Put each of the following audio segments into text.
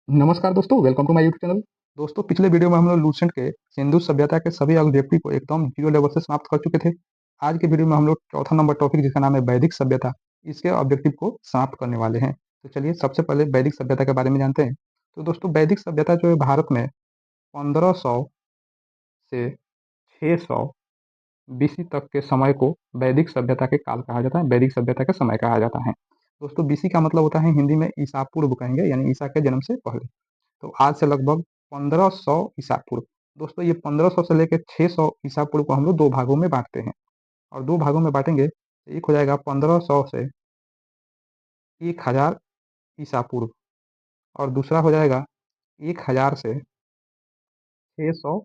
नमस्कार दोस्तों, welcome to my YouTube channel. दोस्तों, पिछले वीडियो में हम लोग लुसेंट के सिंधु सभ्यता के सभी ऑब्जेक्टिव को एकदम जीरो लेवल से समाप्त कर चुके थे। आज के वीडियो में हम लोग चौथा नंबर टॉपिक जिसका नाम है वैदिक सभ्यता, इसके ऑब्जेक्टिव को समाप्त करने वाले हैं। तो चलिए सबसे पहले वैदिक सभ्यता के बारे में जानते हैं। तो दोस्तों, वैदिक सभ्यता जो है भारत में 1500 से 600 बीसी तक के समय को वैदिक सभ्यता के काल कहा जाता है, वैदिक सभ्यता के समय कहा जाता है। दोस्तों, बीसी का मतलब होता है हिंदी में ईसा पूर्व कहेंगे, यानी ईसा के जन्म से पहले। तो आज से लगभग 1500 ईसा पूर्व। दोस्तों, ये 1500 से लेकर 600 ईसा पूर्व को हम लोग दो भागों में बांटते हैं, और दो भागों में बांटेंगे तो एक हो जाएगा 1500 से 1000 ईसा पूर्व, और दूसरा हो जाएगा 1000 से 600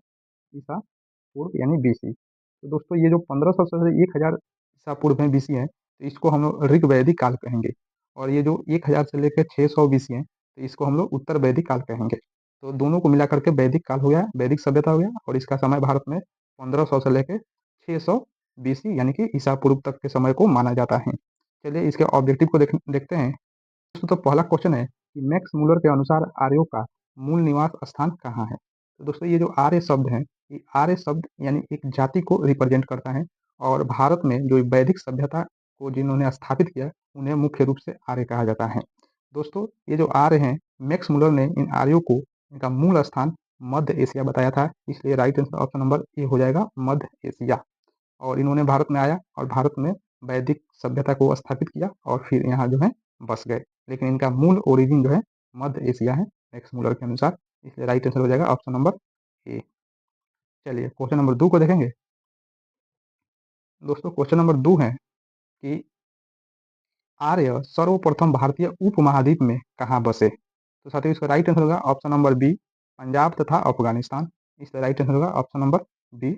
ईसा पूर्व यानी बीसी। तो दोस्तों, ये जो 1500 से 1000 ईसा पूर्व में बीसी है, तो इसको हम लोग ऋग वैदिक काल कहेंगे। और ये जो 1000 से लेकर 600 बीसी है, तो इसको हम लोग उत्तर वैदिक काल कहेंगे। तो दोनों को मिला करके वैदिक काल हो गया, वैदिक सभ्यता हो गया, और इसका समय भारत में 1500 से लेकर 600 बीसी यानी कि ईसा पूर्व तक के समय को माना जाता है। चलिए इसके ऑब्जेक्टिव को देखते हैं। दोस्तों, तो पहला क्वेश्चन है कि मैक्स मूलर के अनुसार आर्यों का मूल निवास स्थान कहाँ है। तो दोस्तों, ये जो आर्य शब्द है, ये आर्य शब्द यानी एक जाति को रिप्रेजेंट करता है, और भारत में जो वैदिक सभ्यता को जिन्होंने स्थापित किया, उन्हें मुख्य रूप से आर्य कहा जाता है। दोस्तों, ये जो आर्य हैं, मैक्स मूलर ने इन आर्यों को इनका मूल स्थान मध्य एशिया बताया था, इसलिए right answer option number A हो जाएगा, मध्य एशिया। और इन्होंने भारत में आया और भारत में वैदिक सभ्यता को स्थापित किया, और फिर यहाँ जो है बस गए। लेकिन इनका मूल ओरिजिन जो है मध्य एशिया है मैक्स मूलर के अनुसार, इसलिए राइट आंसर हो जाएगा ऑप्शन नंबर ए। चलिए क्वेश्चन नंबर 2 को देखेंगे। दोस्तों, क्वेश्चन नंबर 2 है कि आर्य सर्वप्रथम भारतीय उपमहाद्वीप में कहाँ बसे। तो साथियों, इसका राइट आंसर होगा ऑप्शन नंबर बी, पंजाब तथा अफगानिस्तान। इसलिए राइट आंसर होगा ऑप्शन नंबर बी।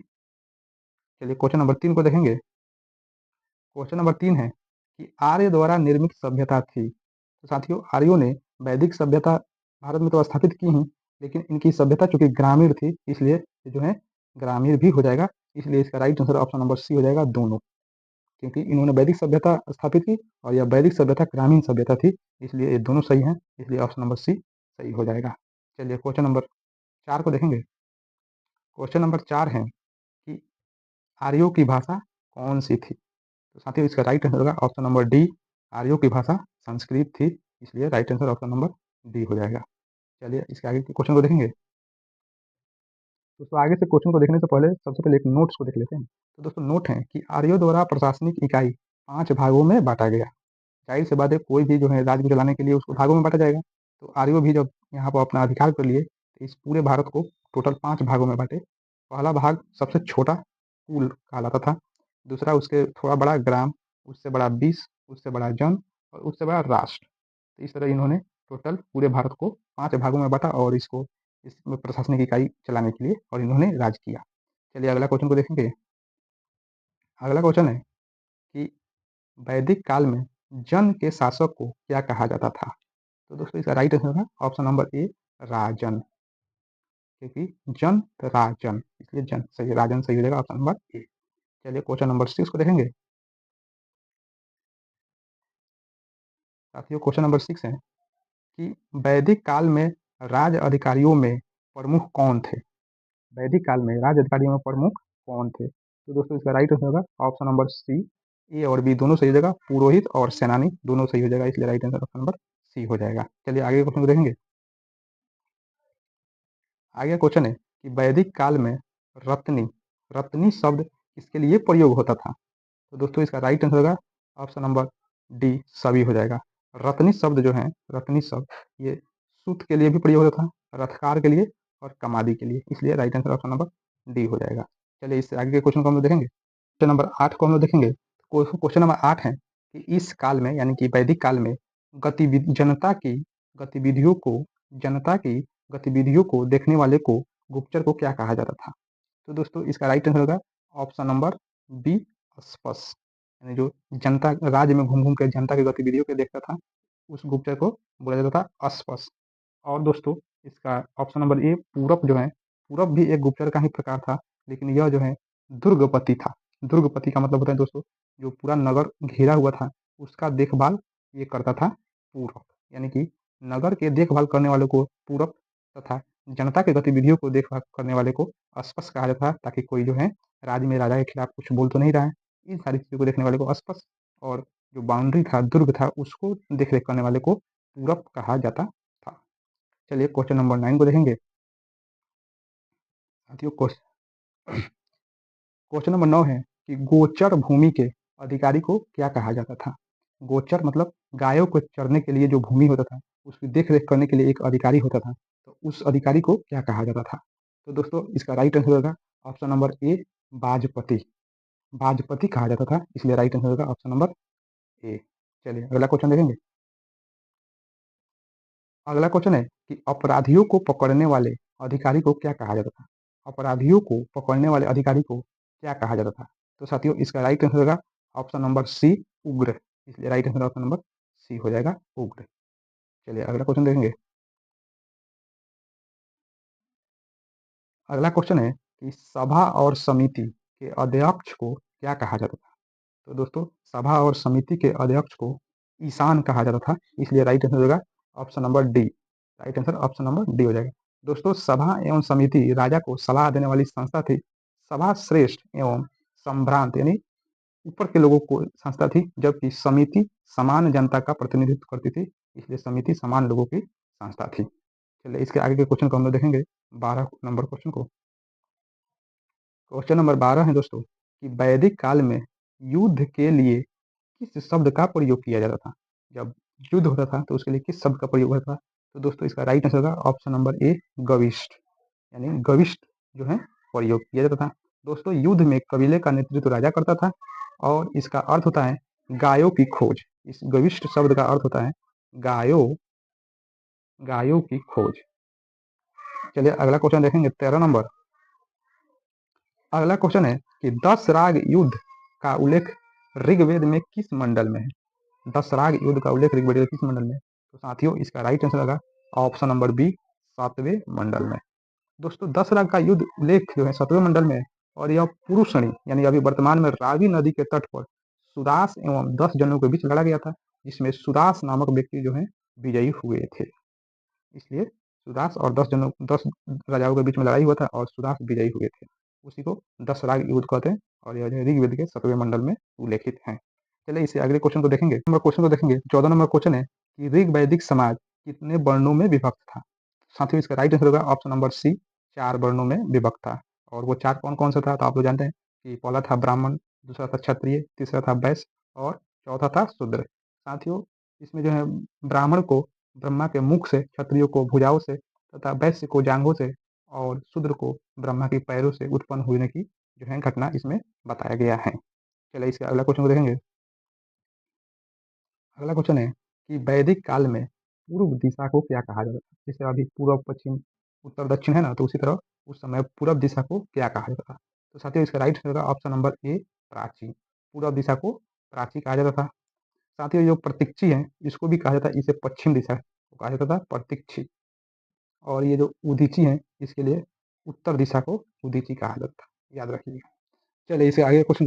चलिए क्वेश्चन नंबर 3 को देखेंगे। क्वेश्चन नंबर 3 है कि आर्य द्वारा निर्मित सभ्यता थी। तो साथियों, आर्यों ने वैदिक सभ्यता भारत में तो स्थापित की ही, लेकिन इनकी सभ्यता चूंकि ग्रामीण थी, इसलिए ये जो है ग्रामीण भी हो जाएगा। इसलिए इसका right answer option number C हो जाएगा, दोनों। क्योंकि इन्होंने वैदिक सभ्यता स्थापित की और यह वैदिक सभ्यता ग्रामीण सभ्यता थी, इसलिए ये दोनों सही हैं, इसलिए ऑप्शन नंबर सी सही हो जाएगा। चलिए क्वेश्चन नंबर 4 को देखेंगे। क्वेश्चन नंबर 4 है कि आर्यों की भाषा कौन सी थी। तो साथियों, इसका राइट आंसर होगा ऑप्शन नंबर डी, आर्यों की भाषा संस्कृत थी, इसलिए right answer option number D हो जाएगा। चलिए इसके आगे के क्वेश्चन को देखेंगे। दोस्तों, आगे से क्वेश्चन को देखने से पहले सबसे पहले एक नोट्स को देख लेते हैं। तो दोस्तों, नोट है कि आर्यों द्वारा प्रशासनिक इकाई 5 भागों में बांटा गया। जाहिर सी बात है, कोई भी जो है राज्य को चलाने के लिए उसको भागों में बांटा जाएगा। तो आर्यों भी जब यहाँ पर अपना अधिकार कर लिए, तो इस पूरे भारत को टोटल 5 भागों में बांटे। पहला भाग सबसे छोटा कुल कहलाता था, दूसरा उसके थोड़ा बड़ा ग्राम, उससे बड़ा 20, उससे बड़ा जन, और उससे बड़ा राष्ट्र। तो इस तरह इन्होंने टोटल पूरे भारत को 5 भागों में बांटा, और इसको इसमें प्रशासनिक इकाई चलाने के लिए, और इन्होंने राज किया। चलिए अगला क्वेश्चन को देखेंगे। अगला क्वेश्चन है कि वैदिक काल में जन के शासक को क्या कहा जाता था। तो दोस्तों, इसका राइट आंसर है ऑप्शन नंबर ए, राजन। क्योंकि जन तो राजन, इसलिए जन सही, राजन सही हो जाएगा, ऑप्शन नंबर ए। चलिए क्वेश्चन नंबर 6 को देखेंगे। साथियों, क्वेश्चन नंबर 6 है कि वैदिक काल में राज अधिकारियों में प्रमुख कौन थे। वैदिक काल में राज अधिकारियों में प्रमुख कौन थे। तो दोस्तों, इसका राइट आंसर होगा ऑप्शन नंबर सी, ए और बी दोनों सही हो जाएगा, पुरोहित और सेनानी दोनों सही हो जाएगा, इसलिए right answer option number C हो जाएगा। चलिए आगे क्वेश्चन को देखेंगे। आगे क्वेश्चन है कि वैदिक काल में रत्नी रत्नी शब्द किसके लिए प्रयोग होता था। तो दोस्तों, इसका राइट आंसर होगा ऑप्शन नंबर डी, सभी हो जाएगा। रत्नी शब्द जो है, रत्नी शब्द ये सूत के लिए भी प्रयोग होता था, रथकार के लिए और कमादी के लिए, इसलिए right answer option number D हो जाएगा। चलिए इससे आगे के क्वेश्चन को हम लोग देखेंगे। क्वेश्चन नंबर 8 को हम लोग देखेंगे। क्वेश्चन नंबर 8 है कि इस काल में यानी कि वैदिक काल में गतिविधि गतिविधियों को जनता की गतिविधियों को देखने वाले को गुप्तचर को क्या कहा जाता था। तो दोस्तों, इसका राइट आंसर होगा ऑप्शन नंबर बी, अस्पस। यानी जो जनता राज्य में घूम घूम के जनता की गतिविधियों को देखता था, उस गुप्तचर को बोला जाता था अस्पस। और दोस्तों, इसका ऑप्शन नंबर ए, पूरब जो है, पूरब भी एक गुप्तचर का ही प्रकार था, लेकिन यह जो है दुर्गपति था। दुर्गपति का मतलब होता है दोस्तों, जो पूरा नगर घेरा हुआ था उसका देखभाल ये करता था पूरब, यानी कि नगर के देखभाल करने वालों को पूरक तथा जनता की गतिविधियों को देखभाल करने वाले को अस्पष्ट कहा जाता था, ताकि कोई जो है राज्य में राजा के खिलाफ कुछ बोल तो नहीं रहा है। इन सारी चीज़ों को देखने वाले को अस्पष्ट, और जो बाउंड्री था, दुर्ग था, उसको देख-रेख करने वाले को पूरक कहा जाता था। चलिए क्वेश्चन नंबर 9 को देखेंगे। साथियों क्वेश्चन नंबर 9 है कि गोचर भूमि के अधिकारी को क्या कहा जाता था? गोचर मतलब गायों को चरने के लिए जो भूमि होता था, उसकी देख-रेख करने के लिए एक अधिकारी होता था। तो उस अधिकारी को क्या कहा जाता था? तो दोस्तों इसका राइट आंसर होगा ऑप्शन नंबर ए, बाजपति। बाजपति कहा जाता था, इसलिए राइट आंसर होगा ऑप्शन नंबर ए। चलिए अगला क्वेश्चन देखेंगे। अगला क्वेश्चन है कि अपराधियों को पकड़ने वाले अधिकारी को क्या कहा जाता था? अपराधियों को पकड़ने वाले अधिकारी को क्या कहा जाता था? तो साथियों इसका राइट आंसर होगा ऑप्शन नंबर सी, उग्र। इसलिए right answer option number C हो जाएगा, उग्र। चलिए अगला क्वेश्चन देखेंगे। अगला क्वेश्चन है कि सभा और समिति के अध्यक्ष को क्या कहा जाता था? तो दोस्तों सभा और समिति के अध्यक्ष को ईशान कहा जाता था, इसलिए राइट आंसर होगा option number D. Right answer option number D हो जाएगा। दोस्तों सभा एवं समिति राजा को सलाह देने वाली संस्था थी। सभा श्रेष्ठ एवं संभ्रांत यानी ऊपर के लोगों को संस्था थी, जबकि समिति समान जनता का प्रतिनिधित्व करती थी, इसलिए समिति समान लोगों की संस्था थी। चलिए इसके आगे के क्वेश्चन को हम लोग देखेंगे। 12 नंबर क्वेश्चन को। क्वेश्चन नंबर 12 है दोस्तों कि वैदिक काल में युद्ध के लिए किस शब्द का प्रयोग किया जाता था? जब युद्ध होता था तो उसके लिए किस शब्द का प्रयोग होता था? तो दोस्तों इसका राइट आंसर होगा ऑप्शन नंबर ए, गविष्ट। यानी गविष्ट जो है प्रयोग किया जाता था। दोस्तों युद्ध में कबीले का नेतृत्व राजा करता था, और इसका अर्थ होता है गायों की खोज। इस गविष्ट शब्द का अर्थ होता है गायों गायों की खोज। चलिए अगला क्वेश्चन देखेंगे, 13 नंबर। अगला क्वेश्चन है कि 10 राग युद्ध का उल्लेख ऋग्वेद में किस मंडल में है? 10 राग युद्ध का उल्लेख ऋग्वेद में किस मंडल में? तो साथियों इसका राइट आंसर होगा ऑप्शन नंबर बी, 7वें मंडल में। दोस्तों 10 राग का युद्ध उल्लेख जो है 7वें मंडल में है, और यह पुरुषणी यानी अभी वर्तमान में रावी नदी के तट पर सुदास एवं 10 जनों के बीच लड़ा गया था, जिसमें सुदास नामक व्यक्ति जो है विजयी हुए थे। इसलिए सुदास और 10 राजाओं के बीच में लड़ाई हुआ था और सुदास विजयी हुए थे। उसी को 10 राग युद्ध कहते हैं, और यह ऋग्वेद के 7वें मंडल में उल्लेखित है। चलिए इसे अगले क्वेश्चन को देखेंगे। नंबर क्वेश्चन को देखेंगे। 14 नंबर क्वेश्चन है कि ऋग वैदिक समाज कितने वर्णों में विभक्त था? साथियों इसका राइट आंसर होगा ऑप्शन नंबर सी, 4 वर्णों में विभक्त था। और वो 4 कौन कौन सा था? तो आप लोग जानते हैं कि पहला था ब्राह्मण, दूसरा था क्षत्रिय, तीसरा था वैश्य, और चौथा था शूद्र। साथियों इसमें जो है ब्राह्मण को ब्रह्मा के मुख से, क्षत्रियो को भुजाओं से, तथा वैश्य को जांघों से, और शूद्र को ब्रह्मा के पैरों से उत्पन्न होने की जो है घटना इसमें बताया गया है। चलिए इसके अगला क्वेश्चन को देखेंगे। अगला क्वेश्चन है कि वैदिक काल में पूर्व दिशा को क्या कहा जाता था? जैसे अभी पूर्व पश्चिम उत्तर दक्षिण है ना, तो उसी तरह उस समय पूर्व दिशा को क्या कहा जाता था? तो साथियों इसका राइट होगा ऑप्शन नंबर ए, प्राची। पूर्व दिशा को प्राची कहा जाता था। साथियों जो प्रतीक्षी है इसको भी कहा जाता है, इसे पश्चिम दिशा को कहा जाता था प्रतीक्षी। और ये जो उदीची है इसके लिए उत्तर दिशा को उदीची कहा जाता था, याद रखिएगा। चलिए इसे आगे क्वेश्चन